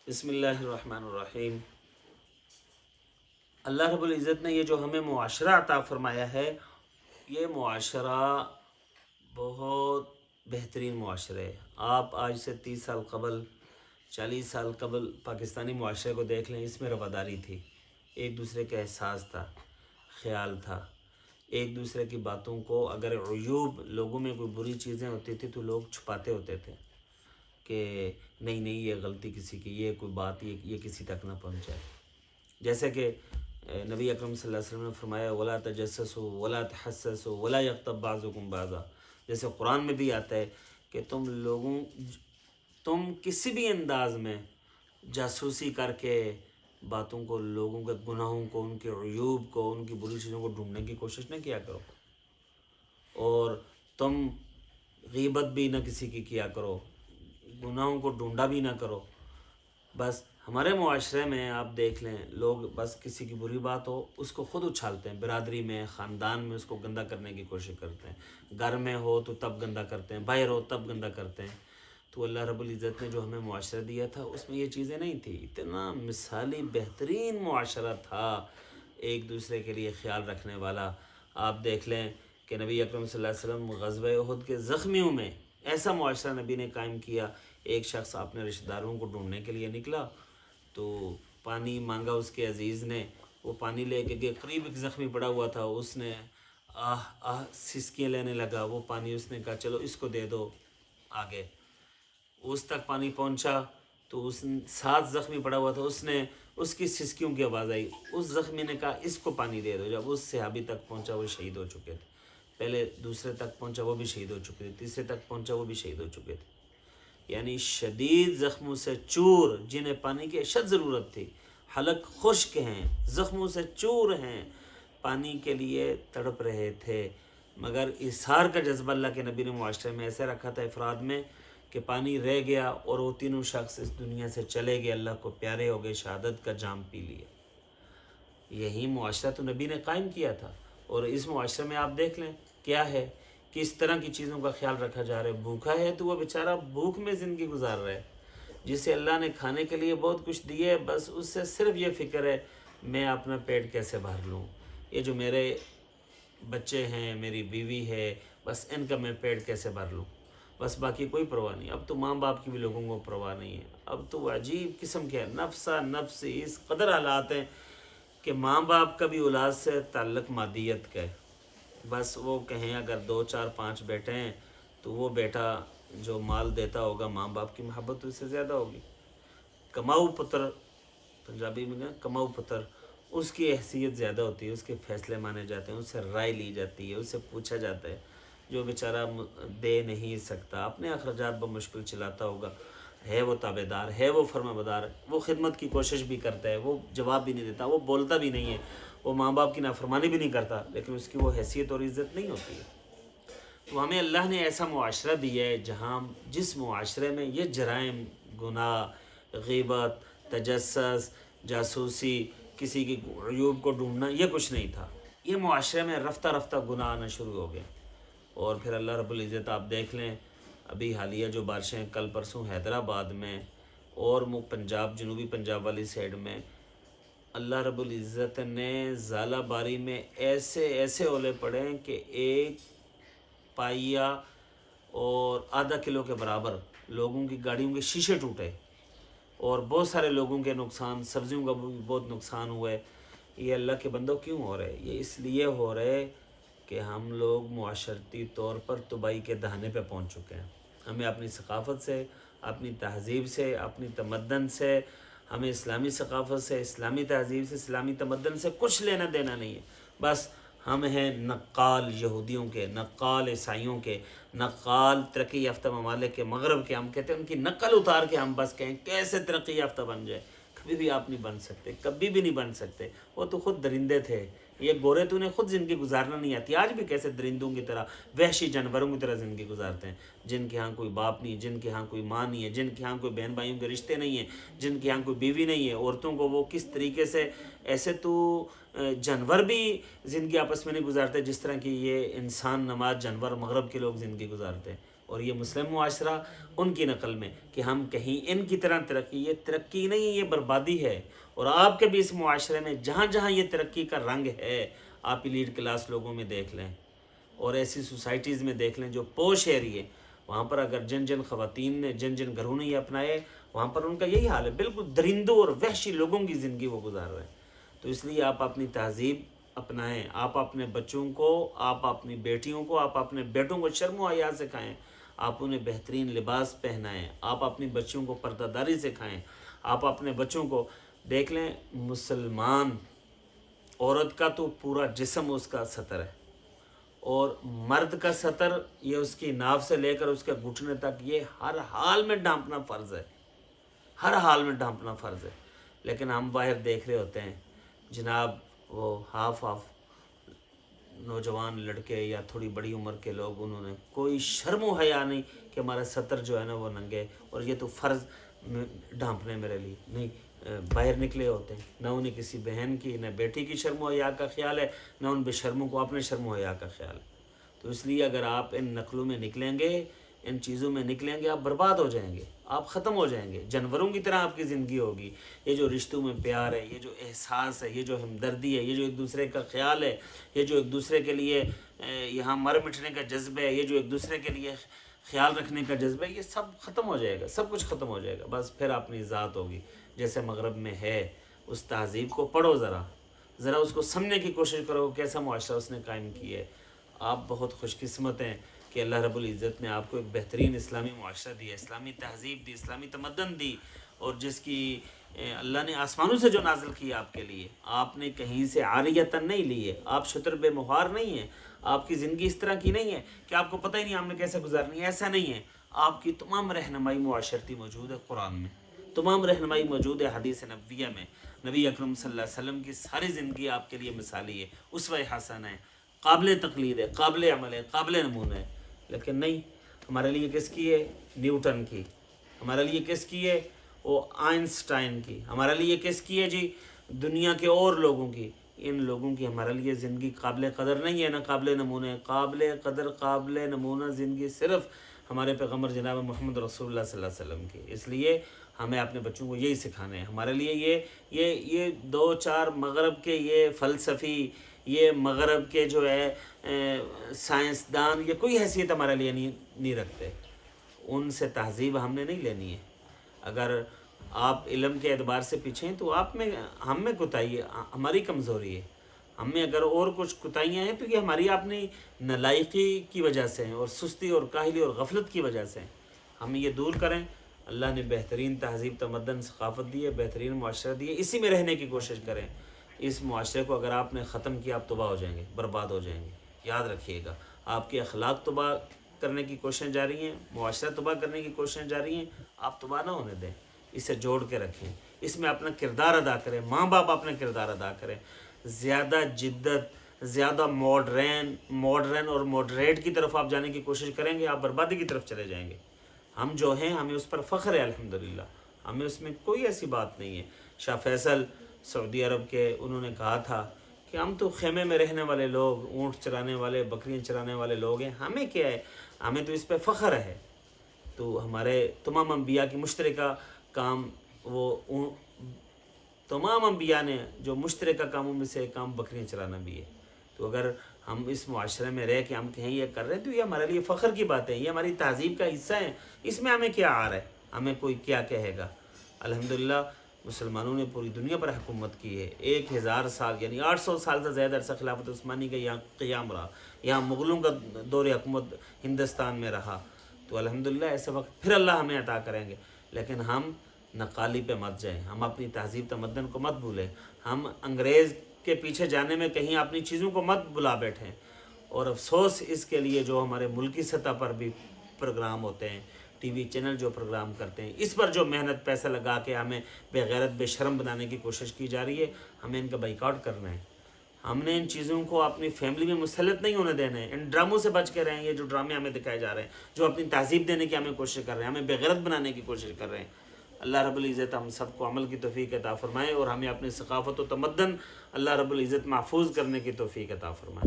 بسم اللہ الرحمن الرحیم۔ اللہ رب العزت نے یہ جو ہمیں معاشرہ عطا فرمایا ہے، یہ معاشرہ بہت بہترین معاشرہ ہے۔ آپ آج سے 30 سال قبل 40 سال قبل پاکستانی معاشرے کو دیکھ لیں، اس میں رواداری تھی، ایک دوسرے کا احساس تھا، خیال تھا، ایک دوسرے کی باتوں کو اگر عیوب لوگوں میں کوئی بری چیزیں ہوتی تھی تو لوگ چھپاتے ہوتے تھے کہ نہیں نہیں یہ غلطی کسی کی، یہ کوئی بات یہ کسی تک نہ پہنچائے۔ جیسے کہ نبی اکرم صلی اللہ علیہ وسلم نے فرمایا ولا تجسسوا ولا تحسسوا ولا یغتب بعضکم بعضا، جیسے قرآن میں بھی آتا ہے کہ تم کسی بھی انداز میں جاسوسی کر کے باتوں کو، لوگوں کے گناہوں کو، ان کے عیوب کو، ان کی بری چیزوں کو ڈھونڈنے کی کوشش نہ کیا کرو، اور تم غیبت بھی نہ کسی کی کیا کرو، گناہوں کو ڈھونڈا بھی نہ کرو۔ بس ہمارے معاشرے میں آپ دیکھ لیں، لوگ بس کسی کی بری بات ہو اس کو خود اچھالتے ہیں، برادری میں، خاندان میں اس کو گندہ کرنے کی کوشش کرتے ہیں، گھر میں ہو تو تب گندہ کرتے ہیں، باہر ہو تب گندہ کرتے ہیں۔ تو اللہ رب العزت نے جو ہمیں معاشرہ دیا تھا اس میں یہ چیزیں نہیں تھی، اتنا مثالی بہترین معاشرہ تھا، ایک دوسرے کے لیے خیال رکھنے والا۔ آپ دیکھ لیں کہ نبی اکرم صلی اللہ علیہ وسلم غزوہ احد کے زخمیوں میں ایسا معاشرہ نبی نے قائم کیا۔ ایک شخص اپنے رشتہ داروں کو ڈھونڈنے کے لیے نکلا تو پانی مانگا اس کے عزیز نے، وہ پانی لے کے گئے، قریب ایک زخمی پڑا ہوا تھا، اس نے سسکیاں لینے لگا، وہ پانی اس نے کہا چلو اس کو دے دو آگے، اس تک پانی پہنچا تو اس ساتھ زخمی پڑا ہوا تھا، اس کی سسکیوں کی آواز آئی، اس زخمی نے کہا اس کو پانی دے دو۔ جب اس صحابی تک پہنچا وہ شہید ہو چکے تھے، پہلے دوسرے تک پہنچا وہ بھی شہید ہو چکے تھے، تیسرے تک پہنچا وہ بھی شہید ہو چکے تھے۔ یعنی شدید زخموں سے چور، جنہیں پانی کی اشد ضرورت تھی، حلق خشک ہیں، زخموں سے چور ہیں، پانی کے لیے تڑپ رہے تھے، مگر اظہار کا جذبہ اللہ کے نبی نے معاشرے میں ایسے رکھا تھا، افراد میں، کہ پانی رہ گیا اور وہ تینوں شخص اس دنیا سے چلے گئے، اللہ کو پیارے ہو گئے، شہادت کا جام پی لیا۔ یہی معاشرہ تو نبی نے قائم کیا تھا، اور اس معاشرے میں آپ دیکھ لیں کیا ہے، کس طرح کی چیزوں کا خیال رکھا جا رہا ہے۔ بھوکا ہے تو وہ بیچارہ بھوک میں زندگی گزار رہا ہے، جسے اللہ نے کھانے کے لیے بہت کچھ دیے، بس اس سے صرف یہ فکر ہے میں اپنا پیٹ کیسے بھر لوں، یہ جو میرے بچے ہیں، میری بیوی ہے، بس ان کا میں پیٹ کیسے بھر لوں، بس باقی کوئی پرواہ نہیں۔ اب تو ماں باپ کی بھی لوگوں کو پرواہ نہیں ہے، اب تو وہ عجیب قسم کے نفسا نفس اس قدر حالات ہیں کہ ماں باپ کا بھی اولاد سے تعلق مادیت کا ہے۔ بس وہ کہیں اگر 2 4 5 بیٹے ہیں تو وہ بیٹا جو مال دیتا ہوگا ماں باپ کی محبت اس سے زیادہ ہوگی۔ کماؤ پتر، پنجابی میں کہا کماؤ پتر، اس کی حیثیت زیادہ ہوتی ہے، اس کے فیصلے مانے جاتے ہیں، اس سے رائے لی جاتی ہے، اس سے پوچھا جاتا ہے۔ جو بیچارہ دے نہیں سکتا، اپنے اخراجات بمشکل چلاتا ہوگا، ہے وہ تابع دار، ہے وہ فرما بردار، وہ خدمت کی کوشش بھی کرتا ہے، وہ جواب بھی نہیں دیتا، وہ بولتا بھی نہیں ہے، وہ ماں باپ کی نافرمانی بھی نہیں کرتا، لیکن اس کی وہ حیثیت اور عزت نہیں ہوتی ہے۔ تو ہمیں اللہ نے ایسا معاشرہ دیا ہے جس معاشرے میں یہ جرائم، گناہ، غیبت، تجسس، جاسوسی، کسی کی عیوب کو ڈھونڈنا، یہ کچھ نہیں تھا۔ یہ معاشرے میں رفتہ رفتہ گناہ آنا شروع ہو گئے، اور پھر اللہ رب العزت آپ دیکھ لیں ابھی حالیہ جو بارشیں کل پرسوں حیدرآباد میں اور پنجاب، جنوبی پنجاب والی سائڈ میں، اللہ رب العزت نے ژالہ باری میں ایسے اولے پڑے ہیں کہ 1 پائیا اور ½ کلو کے برابر لوگوں کی گاڑیوں کے شیشے ٹوٹے، اور بہت سارے لوگوں کے نقصان، سبزیوں کا بھی بہت نقصان ہوا ہے۔ یہ اللہ کے بندوں کیوں ہو رہے؟ یہ اس لیے ہو رہے کہ ہم لوگ معاشرتی طور پر تباہی کے دہانے پہ پہنچ چکے ہیں۔ ہمیں اپنی ثقافت سے، اپنی تہذیب سے، اپنی تمدن سے، ہمیں اسلامی ثقافت سے، اسلامی تہذیب سے، اسلامی تمدن سے کچھ لینا دینا نہیں ہے۔ بس ہم ہیں نقال یہودیوں کے، نقال عیسائیوں کے، نقال ترقی یافتہ ممالک کے، مغرب کے۔ ہم کہتے ہیں ان کی نقل اتار کے ہم بس کہیں کیسے ترقی یافتہ بن جائے۔ کبھی بھی آپ نہیں بن سکتے، کبھی بھی نہیں بن سکتے۔ وہ تو خود درندے تھے، یہ گورے تو انہیں خود زندگی گزارنا نہیں آتی، آج بھی کیسے درندوں کی طرح، وحشی جانوروں کی طرح زندگی گزارتے ہیں، جن کے ہاں کوئی باپ نہیں، جن کے ہاں کوئی ماں نہیں ہے، جن کے ہاں کوئی بہن بھائیوں کے رشتے نہیں ہیں، جن کے ہاں کوئی بیوی نہیں ہے۔ عورتوں کو وہ کس طریقے سے، ایسے تو جانور بھی زندگی آپس میں نہیں گزارتے جس طرح کی یہ انسان نماد جانور مغرب کے لوگ زندگی گزارتے ہیں۔ اور یہ مسلم معاشرہ ان کی نقل میں کہ ہم کہیں ان کی طرح ترقی، یہ ترقی نہیں ہے، یہ بربادی ہے۔ اور آپ کے بھی اس معاشرے میں جہاں جہاں یہ ترقی کا رنگ ہے، آپ ایلیٹ کلاس لوگوں میں دیکھ لیں اور ایسی سوسائٹیز میں دیکھ لیں جو پوش ایریے، وہاں پر اگر جن جن خواتین نے جن جن گھروں نے یہ اپنائے، وہاں پر ان کا یہی حال ہے، بالکل درندوں اور وحشی لوگوں کی زندگی وہ گزار رہے ہیں۔ تو اس لیے آپ اپنی تہذیب اپنائیں، آپ اپنے بچوں کو، آپ اپنی بیٹیوں کو، آپ اپنے بیٹوں کو شرم و حیا سکھائیں، آپ انہیں بہترین لباس پہنائیں، آپ اپنی بچوں کو پردہ داری سکھائیں، آپ اپنے بچوں کو دیکھ لیں۔ مسلمان عورت کا تو پورا جسم اس کا ستر ہے، اور مرد کا سطر یہ اس کی ناف سے لے کر اس کے گھٹنے تک، یہ ہر حال میں ڈھانپنا فرض ہے، ہر حال میں ڈھانپنا فرض ہے۔ لیکن ہم باہر دیکھ رہے ہوتے ہیں جناب، وہ ہاف نوجوان لڑکے یا تھوڑی بڑی عمر کے لوگ، انہوں نے کوئی شرم و حیا نہیں کہ ہمارا سطر جو ہے نا وہ ننگے، اور یہ تو فرض ڈھانپنے میرے لیے نہیں، باہر نکلے ہوتے ہیں۔ نہ انہیں کسی بہن کی، نہ بیٹی کی شرم و حیا کا خیال ہے، نہ ان بے شرموں کو اپنے شرم و حیا کا خیال ہے۔ تو اس لیے اگر آپ ان نقلوں میں نکلیں گے، ان چیزوں میں نکلیں گے، آپ برباد ہو جائیں گے، آپ ختم ہو جائیں گے، جانوروں کی طرح آپ کی زندگی ہوگی۔ یہ جو رشتوں میں پیار ہے، یہ جو احساس ہے، یہ جو ہمدردی ہے، یہ جو ایک دوسرے کا خیال ہے، یہ جو ایک دوسرے کے لیے یہاں مر مٹنے کا جذبہ ہے، یہ جو ایک دوسرے کے لیے خیال رکھنے کا جذبہ ہے، یہ سب ختم ہو جائے گا، سب کچھ ختم ہو جائے گا۔ بس پھر اپنی ذات ہوگی جیسے مغرب میں ہے۔ اس تہذیب کو پڑھو، ذرا اس کو سمجھنے کی کوشش کرو، کیسا معاشرہ اس نے قائم کیا ہے۔ آپ بہت خوش قسمت ہیں کہ اللہ رب العزت نے آپ کو ایک بہترین اسلامی معاشرہ دیا، اسلامی تہذیب دی، اسلامی تمدن دی، اور جس کی اللہ نے آسمانوں سے جو نازل کیا آپ کے لیے، آپ نے کہیں سے عاریتاً نہیں لی ہے، آپ شتر بے مہار نہیں ہیں، آپ کی زندگی اس طرح کی نہیں ہے کہ آپ کو پتہ ہی نہیں آپ نے کیسے گزارنی ہے، ایسا نہیں ہے۔ آپ کی تمام رہنمائی معاشرتی موجود ہے قرآن میں، تمام رہنمائی موجود ہے حدیث نبویہ میں۔ نبی اکرم صلی اللہ علیہ وسلم کی ساری زندگی آپ کے لیے مثالی ہے، اسوہ حسنہ ہے، قابل تقلید ہے، قابل عمل ہے، قابل نمونہ ہے۔ لیکن نہیں، ہمارے لیے کس کی ہے؟ نیوٹن کی۔ ہمارے لیے کس کی ہے؟ وہ آئنسٹائن کی۔ ہمارے لیے کس کی ہے جی؟ دنیا کے اور لوگوں کی۔ ان لوگوں کی ہمارے لیے زندگی قابل قدر نہیں ہے، نہ قابل نمونہ ہے۔ قابل قدر، قابل نمونہ زندگی صرف ہمارے پیغمبر جناب محمد رسول اللہ صلی اللہ علیہ وسلم کی۔ اس لیے ہمیں اپنے بچوں کو یہی سکھانا ہے۔ ہمارے لیے یہ دو چار مغرب کے یہ فلسفی، یہ مغرب کے جو ہے سائنسدان، یہ کوئی حیثیت ہمارے لیے نہیں رکھتے۔ ان سے تہذیب ہم نے نہیں لینی ہے۔ اگر آپ علم کے اعتبار سے پیچھے ہیں تو ہم میں کوتاہی ہے، ہماری کمزوری ہے۔ ہم میں اگر اور کچھ کوتاہیاں ہیں تو یہ ہماری اپنی نالائقی کی وجہ سے ہیں، اور سستی اور کاہلی اور غفلت کی وجہ سے ہیں۔ ہم یہ دور کریں۔ اللہ نے بہترین تہذیب، تمدن، ثقافت دی ہے، بہترین معاشرہ دی ہے، اسی میں رہنے کی کوشش کریں۔ اس معاشرے کو اگر آپ نے ختم کیا، آپ تباہ ہو جائیں گے، برباد ہو جائیں گے۔ یاد رکھیے گا، آپ کے اخلاق تباہ کرنے کی کوششیں جاری ہیں، معاشرہ تباہ کرنے کی کوششیں جاری ہیں، آپ تباہ نہ ہونے دیں، اسے جوڑ کے رکھیں، اس میں اپنا کردار ادا کریں۔ ماں باپ اپنا کردار ادا کریں، زیادہ جدت، زیادہ ماڈرن اور ماڈریٹ کی طرف آپ جانے کی کوشش کریں گے، آپ بربادی کی طرف چلے جائیں گے۔ ہم جو ہیں، ہمیں اس پر فخر ہے الحمدللہ، ہمیں اس میں کوئی ایسی بات نہیں ہے۔ شاہ فیصل سعودی عرب کے، انہوں نے کہا تھا کہ ہم تو خیمے میں رہنے والے لوگ، اونٹ چرانے والے، بکریاں چرانے والے لوگ ہیں، ہمیں کیا ہے، ہمیں تو اس پہ فخر ہے۔ تو ہمارے تمام انبیاء کی مشترکہ کام، وہ تمام انبیاء نے جو مشترکہ کاموں میں سے ایک کام بکریاں چرانا بھی ہے۔ تو اگر ہم اس معاشرے میں رہ کے ہم کہیں یہ کر رہے ہیں تو یہ ہمارے لیے فخر کی بات ہے، یہ ہماری تہذیب کا حصہ ہے۔ اس میں ہمیں کیا آر ہے، ہمیں کوئی کیا کہے گا۔ الحمدللہ مسلمانوں نے پوری دنیا پر حکومت کی ہے۔ 1000 سال یعنی 800 سال سے زیادہ عرصہ خلافت عثمانی کا یہاں قیام رہا، یہاں مغلوں کا دور حکومت ہندوستان میں رہا۔ تو الحمدللہ ایسے وقت پھر اللہ ہمیں عطا کریں گے، لیکن ہم نقالی پہ مت جائیں، ہم اپنی تہذیب تمدن کو مت بھولیں، ہم انگریز کے پیچھے جانے میں کہیں اپنی چیزوں کو مت بلا بیٹھیں۔ اور افسوس اس کے لیے جو ہمارے ملکی سطح پر بھی پروگرام ہوتے ہیں، ٹی وی چینل جو پروگرام کرتے ہیں، اس پر جو محنت پیسہ لگا کے ہمیں بے غیرت بے شرم بنانے کی کوشش کی جا رہی ہے، ہمیں ان کا بائیکاٹ کرنا ہے۔ ہم نے ان چیزوں کو اپنی فیملی میں مسلط نہیں ہونے دینا ہے۔ ان ڈراموں سے بچ کے رہیں، یہ جو ڈرامے ہمیں دکھائے جا رہے ہیں، جو اپنی تہذیب دینے کی ہمیں کوشش کر رہے ہیں، ہمیں بے غیرت بنانے کی کوشش کر رہے ہیں۔ اللہ رب العزت ہم سب کو عمل کی توفیق عطا فرمائے، اور ہمیں اپنی ثقافت و تمدن اللہ رب العزت محفوظ کرنے کی توفیق عطا فرمائے۔